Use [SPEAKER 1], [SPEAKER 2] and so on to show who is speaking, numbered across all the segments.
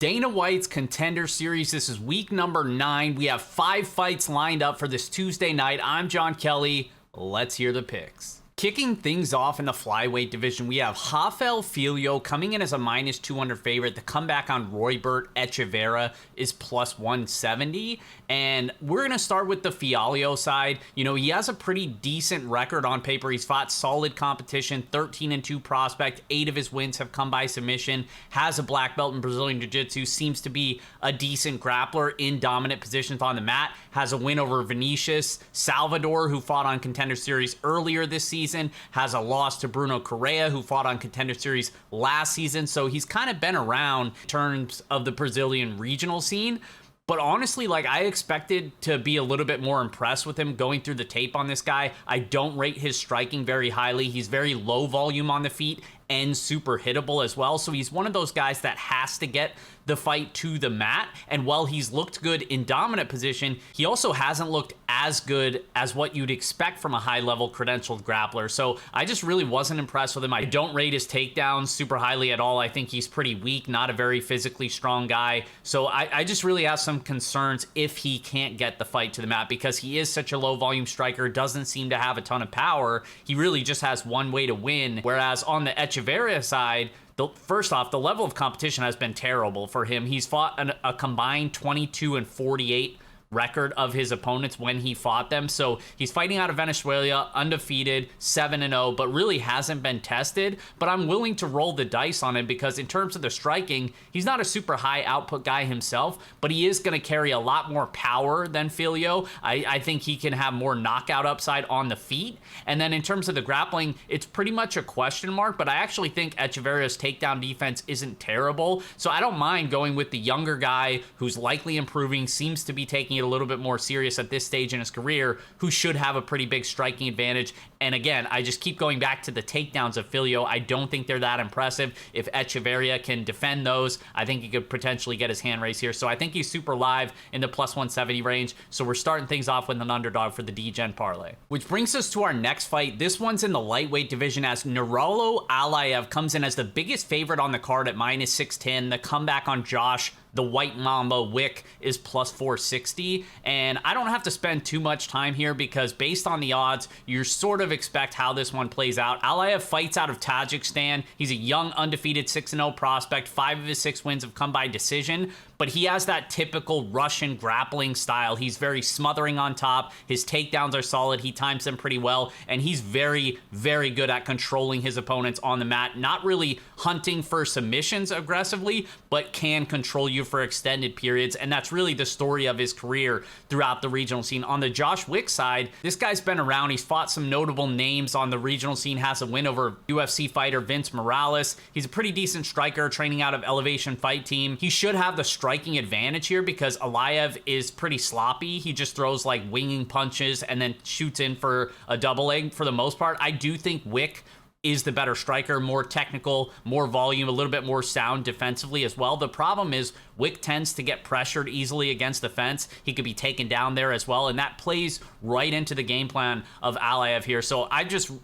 [SPEAKER 1] Dana White's Contender Series. This is week number 9. We have 5 fights lined up for this Tuesday night. I'm John Kelly. Let's hear the picks. Kicking things off in the flyweight division, we have Hoffel Filio coming in as a -200 favorite. The comeback on Roybert Echeverria is +170. And we're going to start with the Filio side. You know, he has a pretty decent record on paper. He's fought solid competition, 13-2 prospect. 8 of his wins have come by submission. Has a black belt in Brazilian Jiu-Jitsu. Seems to be a decent grappler in dominant positions on the mat. Has a win over Vinicius Salvador, who fought on Contender Series earlier this season. Has a loss to Bruno Ferreira, who fought on Contender Series last season. So he's kind of been around in terms of the Brazilian regional scene. But honestly, like, I expected to be a little bit more impressed with him going through the tape on this guy. I don't rate his striking very highly. He's very low volume on the feet and super hittable as well. So he's one of those guys that has to get the fight to the mat. And while he's looked good in dominant position, he also hasn't looked as good as what you'd expect from a high-level credentialed grappler. So I just really wasn't impressed with him. I don't rate his takedowns super highly at all. I think he's pretty weak, not a very physically strong guy. So I just really have some concerns if he can't get the fight to the mat, because he is such a low-volume striker, doesn't seem to have a ton of power. He really just has one way to win. Whereas on the Echeverria side, first off, the level of competition has been terrible for him. He's fought a combined 22-48 record of his opponents when he fought them. So he's fighting out of Venezuela, undefeated, 7-0, but really hasn't been tested. But I'm willing to roll the dice on him, because in terms of the striking, he's not a super high output guy himself, but he is going to carry a lot more power than Filio. I think he can have more knockout upside on the feet. And then in terms of the grappling, it's pretty much a question mark, but I actually think Echeverria's takedown defense isn't terrible. So I don't mind going with the younger guy who's likely improving, seems to be taking it a little bit more serious at this stage in his career, who should have a pretty big striking advantage. And again, I just keep going back to the takedowns of Filio. I don't think they're that impressive. If Echeverria can defend those, I think he could potentially get his hand raised here. So I think he's super live in the +170 range. So we're starting things off with an underdog for the D-Gen parlay. Which brings us to our next fight. This one's in the lightweight division, as Nurullo Alaev comes in as the biggest favorite on the card at -610. The comeback on Josh, the White Mamba Wick, is +460. And I don't have to spend too much time here, because based on the odds, you sort of expect how this one plays out. Alaev fights out of Tajikistan. He's a young, undefeated 6-0 prospect. 5 of his 6 wins have come by decision, but he has that typical Russian grappling style. He's very smothering on top. His takedowns are solid. He times them pretty well, and he's very, very good at controlling his opponents on the mat. Not really hunting for submissions aggressively, but can control you for extended periods, and that's really the story of his career throughout the regional scene. On the Josh Wick side, this guy's been around. He's fought some notable names on the regional scene, has a win over UFC fighter Vince Morales. He's a pretty decent striker, training out of Elevation Fight Team. He should have the striking advantage here, because Alaev is pretty sloppy. He just throws like winging punches and then shoots in for a double leg for the most part. I do think Wick is the better striker, more technical, more volume, a little bit more sound defensively as well. The problem is Wick tends to get pressured easily against the fence. He could be taken down there as well, and that plays right into the game plan of Alaev here. So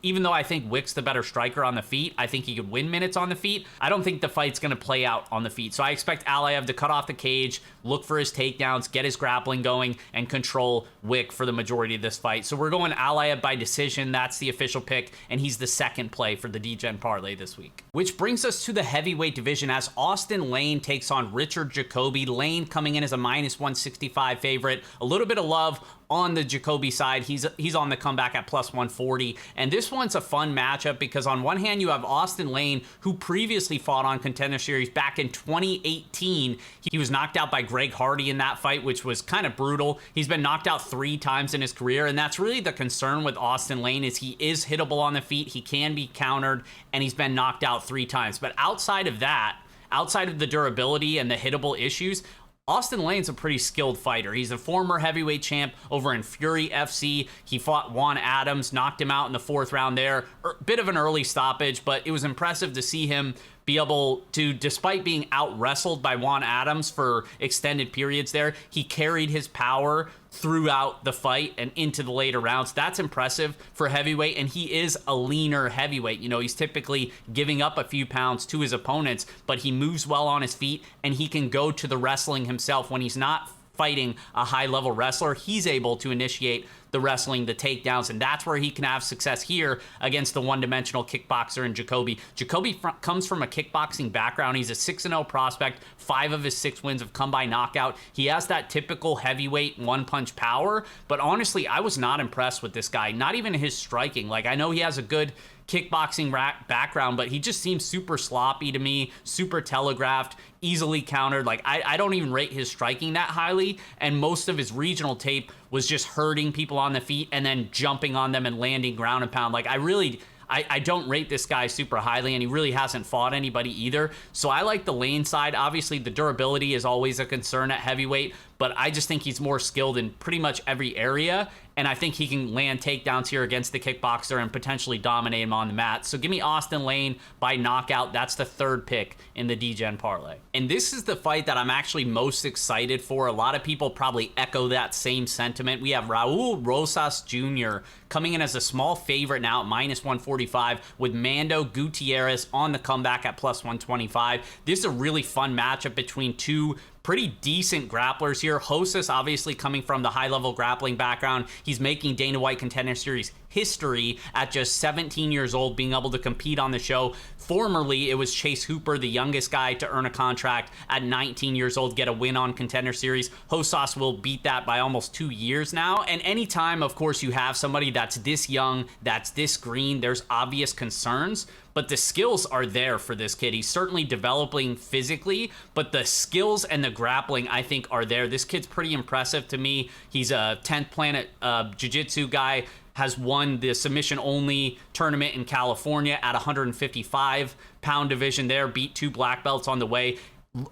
[SPEAKER 1] even though I think Wick's the better striker on the feet, I think he could win minutes on the feet, I don't think the fight's going to play out on the feet. So I expect Alaev to cut off the cage, look for his takedowns, get his grappling going, and control Wick for the majority of this fight. So we're going Alaev by decision. That's the official pick, and he's the second play for the D-Gen parlay this week. Which brings us to the heavyweight division, as Austin Lane takes on Richard Jacoby. Lane coming in as a -165 favorite. A little bit of love on the Jacoby side. He's on the comeback at +140. And this one's a fun matchup, because on one hand, you have Austin Lane, who previously fought on Contender Series back in 2018. He was knocked out by Greg Hardy in that fight, which was kind of brutal. He's been knocked out 3 times in his career, and that's really the concern with Austin Lane, is he is hittable on the feet, he can be countered, and he's been knocked out 3 times. But outside of that, outside of the durability and the hittable issues, Austin Lane's a pretty skilled fighter. He's a former heavyweight champ over in Fury FC. He fought Juan Adams, knocked him out in the 4th round there. Bit of an early stoppage, but it was impressive to see him be able to, despite being out-wrestled by Juan Adams for extended periods there, he carried his power throughout the fight and into the later rounds. That's impressive for heavyweight, and he is a leaner heavyweight. You know, he's typically giving up a few pounds to his opponents, but he moves well on his feet, and he can go to the wrestling himself. When he's not fighting a high-level wrestler, he's able to initiate the wrestling, the takedowns, and that's where he can have success here against the one-dimensional kickboxer in Jacoby. Jacoby comes from a kickboxing background. He's a 6-0 prospect. 5 of his 6 wins have come by knockout. He has that typical heavyweight one-punch power, but honestly, I was not impressed with this guy, not even his striking. Like, I know he has a good kickboxing background, but he just seems super sloppy to me, super telegraphed, easily countered. Like, I don't even rate his striking that highly, and most of his regional tape was just hurting people on the feet and then jumping on them and landing ground and pound. Like, I don't rate this guy super highly, and he really hasn't fought anybody either. So I like the lane side. Obviously, the durability is always a concern at heavyweight, but I just think he's more skilled in pretty much every area, and I think he can land takedowns here against the kickboxer and potentially dominate him on the mat. So give me Austin Lane by knockout. That's the 3rd pick in the DGen parlay. And this is the fight that I'm actually most excited for. A lot of people probably echo that same sentiment. We have Raul Rosas Jr. coming in as a small favorite now at -145 with Mando Gutierrez on the comeback at +125. This is a really fun matchup between two pretty decent grapplers here. Rosas obviously coming from the high-level grappling background. He's making Dana White Contender Series history at just 17 years old, being able to compete on the show. Formerly, it was Chase Hooper, the youngest guy to earn a contract at 19 years old, get a win on Contender Series. Rosas will beat that by almost 2 years now. And anytime, of course, you have somebody that's this young, that's this green, there's obvious concerns. But the skills are there for this kid. He's certainly developing physically, but the skills and the grappling, I think, are there. This kid's pretty impressive to me. He's a 10th Planet Jiu-Jitsu guy, has won the submission-only tournament in California at 155-pound division there, beat 2 black belts on the way.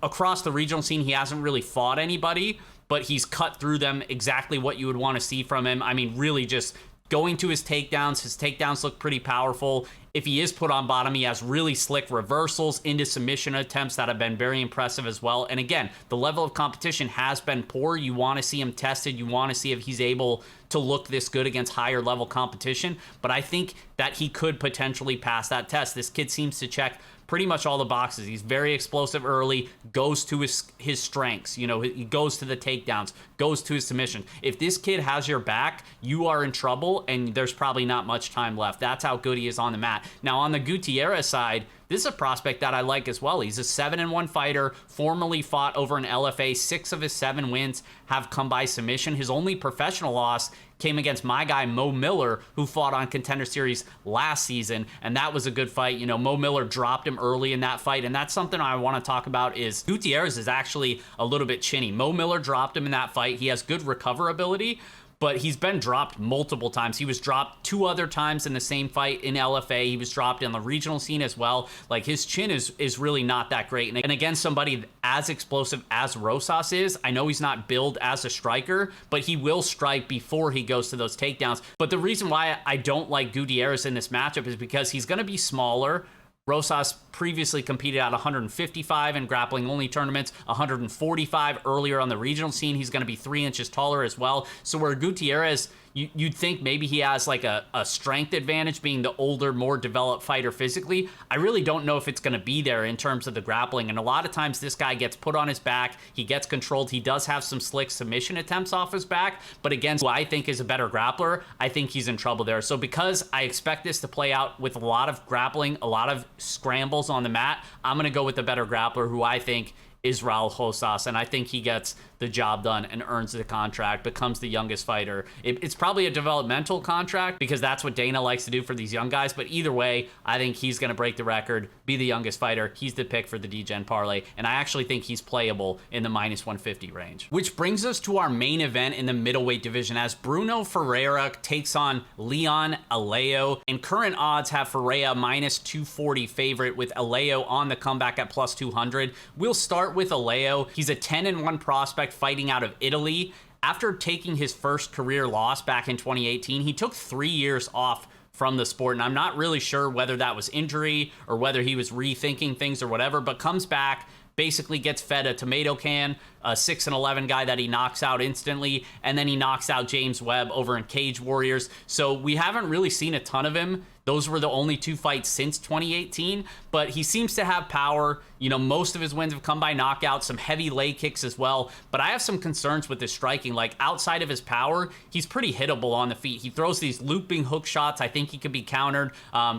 [SPEAKER 1] Across the regional scene, he hasn't really fought anybody, but he's cut through them exactly what you would want to see from him. I mean, really just going to his takedowns look pretty powerful. If he is put on bottom, he has really slick reversals into submission attempts that have been very impressive as well. And again, the level of competition has been poor. You want to see him tested. You want to see if he's able to look this good against higher level competition. But I think that he could potentially pass that test. This kid seems to check pretty much all the boxes. He's very explosive early, goes to his strengths. You know, he goes to the takedowns, goes to his submission. If this kid has your back, you are in trouble, and there's probably not much time left. That's how good he is on the mat. Now, on the Gutierrez side, this is a prospect that I like as well. He's a 7-1 fighter, formerly fought over in LFA. 6 of his 7 wins have come by submission. His only professional loss came against my guy, Mo Miller, who fought on Contender Series last season, and that was a good fight. You know, Mo Miller dropped him early in that fight, and that's something I want to talk about is Gutierrez is actually a little bit chinny. Mo Miller dropped him in that fight. He has good recoverability, but he's been dropped multiple times. He was dropped 2 other times in the same fight in LFA. He was dropped in the regional scene as well. Like, his chin is really not that great. And against somebody as explosive as Rosas is, I know he's not billed as a striker, but he will strike before he goes to those takedowns. But the reason why I don't like Gutierrez in this matchup is because he's going to be smaller. Rosas previously competed at 155 in grappling-only tournaments, 145 earlier on the regional scene. He's going to be 3 inches taller as well. So where Gutierrez, you'd think maybe he has like a strength advantage being the older, more developed fighter physically. I really don't know if it's going to be there in terms of the grappling. And a lot of times this guy gets put on his back. He gets controlled. He does have some slick submission attempts off his back. But against who I think is a better grappler, I think he's in trouble there. So because I expect this to play out with a lot of grappling, a lot of scrambles on the mat, I'm going to go with the better grappler who I think is Raul Rosas, and I think he gets the job done and earns the contract, becomes the youngest fighter. It's probably a developmental contract because that's what Dana likes to do for these young guys, but either way, I think he's going to break the record, be the youngest fighter. He's the pick for the DGen parlay, and I actually think he's playable in the -150 range. Which brings us to our main event in the middleweight division as Bruno Ferreira takes on Leon Aleo, and current odds have Ferreira -240 favorite with Aleo on the comeback at +200. We'll start with Aleo. He's a 10-1 prospect fighting out of Italy. After taking his first career loss back in 2018, he took 3 years off from the sport. And I'm not really sure whether that was injury or whether he was rethinking things or whatever, but comes back, basically gets fed a tomato can, a 6-11 guy that he knocks out instantly, and then he knocks out James Webb over in Cage Warriors. So we haven't really seen a ton of him. Those were the only 2 fights since 2018, but he seems to have power. You know, most of his wins have come by knockout, some heavy leg kicks as well, but I have some concerns with his striking. Like, outside of his power, he's pretty hittable on the feet. He throws these looping hook shots. I think he could be countered,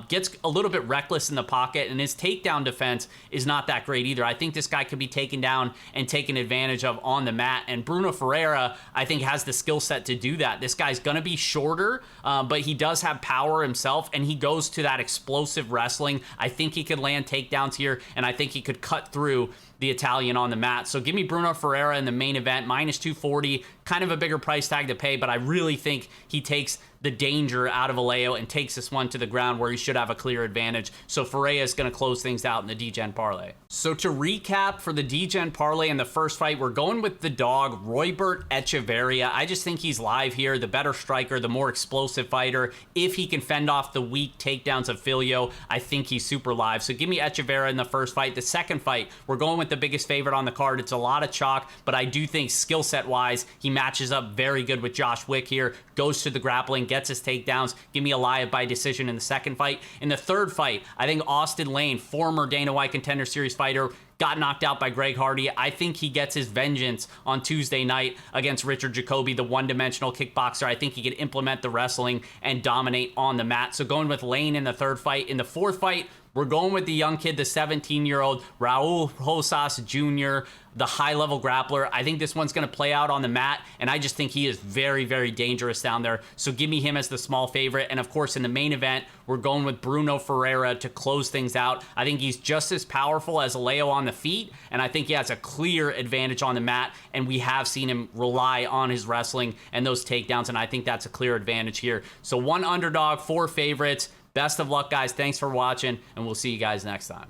[SPEAKER 1] gets a little bit reckless in the pocket, and his takedown defense is not that great either. I think this guy could be taken down and taken advantage of on the mat, and Bruno Ferreira, I think, has the skill set to do that. This guy's going to be shorter, but he does have power himself, and he goes to that explosive wrestling. I think he could land takedowns here, and I think he could cut through the Italian on the mat. So give me Bruno Ferreira in the main event, minus 240, kind of a bigger price tag to pay, but I really think he takes the danger out of Aleo and takes this one to the ground where he should have a clear advantage. So Ferreira is going to close things out in the D-Gen parlay. So to recap, for the D-Gen parlay in the first fight, we're going with the dog, Roybert Echeverria. I just think he's live here, the better striker, the more explosive fighter. If he can fend off the weak takedowns of Filio, I think he's super live. So give me Echeverria in the first fight. The second fight, we're going with the biggest favorite on the card. It's a lot of chalk, but I do think skill set wise, he matches up very good with Josh Wick here, goes to the grappling, gets his takedowns. Give me Eliab by decision in the second fight. In the third fight, I think Austin Lane, former Dana White Contender Series fighter, got knocked out by Greg Hardy. I think he gets his vengeance on Tuesday night against Richard Jacoby, the one-dimensional kickboxer. I think he could implement the wrestling and dominate on the mat. So going with Lane in the third fight. In the fourth fight, we're going with the young kid, the 17-year-old Raul Rosas Jr., the high-level grappler. I think this one's going to play out on the mat, and I just think he is very, very dangerous down there. So give me him as the small favorite. And, of course, in the main event, we're going with Bruno Ferreira to close things out. I think he's just as powerful as Aleo on the feet, and I think he has a clear advantage on the mat, and we have seen him rely on his wrestling and those takedowns, and I think that's a clear advantage here. So 1 underdog, 4 favorites. Best of luck, guys. Thanks for watching, and we'll see you guys next time.